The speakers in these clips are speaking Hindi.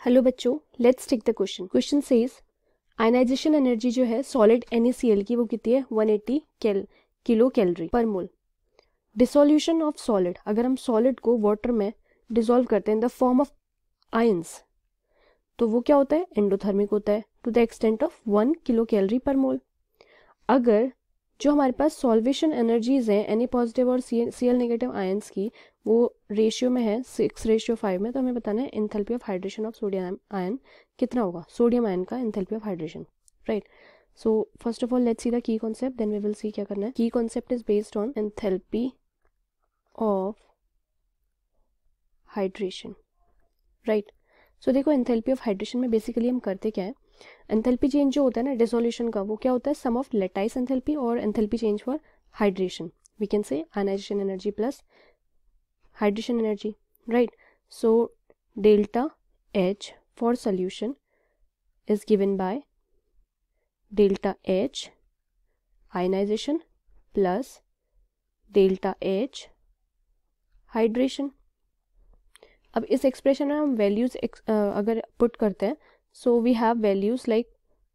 हेलो बच्चों, let's take the question. Question says ionisation energy जो है सॉलिड NaCl की वो कितनी है 180 kilo calorie per mole. Dissolution of solid, अगर हम सॉलिड को वाटर में डिसॉल्व करते हैं in the form of ions तो वो क्या होता है एंडोथर्मिक होता है to the extent of 1 kilo calorie per mole. अगर जो हमारे पास सॉल्वेशन एनर्जीज हैं Na पॉजिटिव और Cl नेगेटिव आयंस की वो रेशियो में है 6:5 में, तो हमें बताना है enthalpy of hydration of sodium ion कितना होगा, सोडियम आयन का enthalpy of hydration, right. So first of all let's see the key concept, then we will see क्या करना है। Key concept is based on enthalpy of hydration, right. So देखो एंथैल्पी ऑफ हाइड्रेशन में बेसिकली हम करते क्या है, एंथैल्पी चेंज जो होता है ना डिसोल्यूशन का वो क्या होता है सम ऑफ लेटाइस एंथैल्पी और enthalpy change for hydration. We can say ionisation energy plus hydration energy, right? So delta H for solution is given by delta H ionization plus delta H hydration। अब इस एक्सप्रेशन में हम वैल्यूज अगर पुट करते हैं so we have values like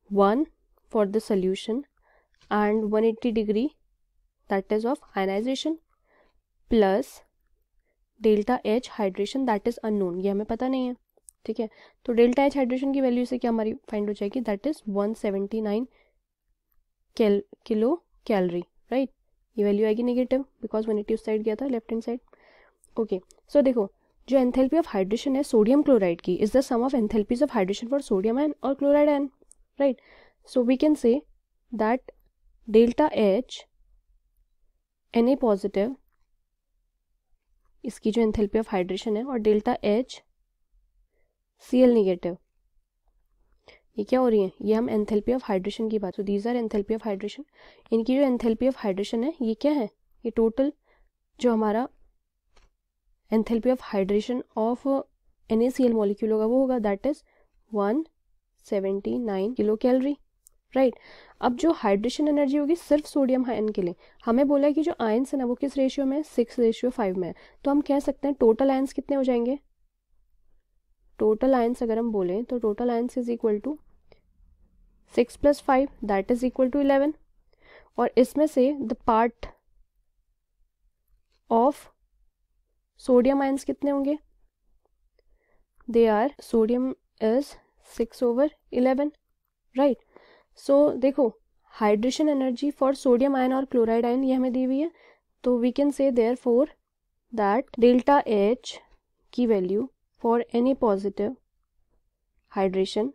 1 for the solution and 180 degree that is of ionisation plus delta H hydration that is unknown, ये हमें पता नहीं है, ठीक है। तो डेल्टा एच हाइड्रेशन की वैल्यू से क्या हमारी फाइंड हो जाएगी, that is 179 kilo calorie, right. ये वैल्यू आएगी नेगेटिव बिकॉज 180 उस साइड गया था left hand side, okay. So देखो जो एंथैल्पी ऑफ हाइड्रेशन है सोडियम क्लोराइड की is the sum of enthalpies of hydration for sodium ion और chloride ion, right. So we can say that delta H Na positive इसकी जो एंथैल्पी ऑफ हाइड्रेशन है और डेल्टा एच Cl नेगेटिव ये क्या हो रही है, ये हम एंथैल्पी ऑफ हाइड्रेशन की बात, तो these are enthalpy of hydration. इनकी जो एंथैल्पी ऑफ हाइड्रेशन है ये क्या है, ये टोटल जो हमारा enthalpy of hydration of NaCl molecule होगा वो होगा that is 179 kilo calorie, right. अब जो हाइड्रेशन एनर्जी होगी सिर्फ सोडियम आयन के लिए, हमें बोला है कि जो आयंस है ना वो किस रेशियो में है 6:5 में है, तो हम कह सकते हैं टोटल आयंस कितने हो जाएंगे, टोटल आयंस अगर हम बोलें तो total ions is equal to 6 + 5 that is equal to 11। और इसमें से the part of sodium ions कितने होंगे, they are sodium is 6/11, right. So देखो hydration energy for sodium ion और क्लोराइड आयन ये हमें दी हुई है, तो we can say therefore that delta H की value for Na positive hydration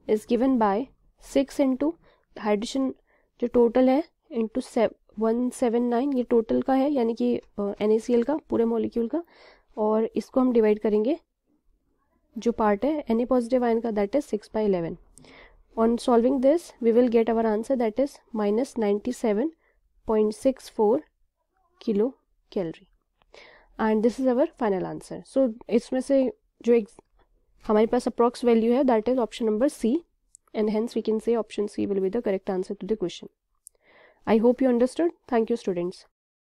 is given by 6 into hydration जो टोटल है इंटू 179 ये टोटल का है यानी कि NaCl का पूरे मॉलिक्यूल का, और इसको हम डिवाइड करेंगे जो पार्ट है Na पॉजिटिव आयन का that is 6/11। On solving this, we will get our answer that is -97.64 kilo calorie, and this is our final answer. So इसमें से जो हमारे पास अप्रॉक्स वैल्यू है that is option number C, and hence we can say option C will be the correct answer to the question. I hope you understood. Thank you students.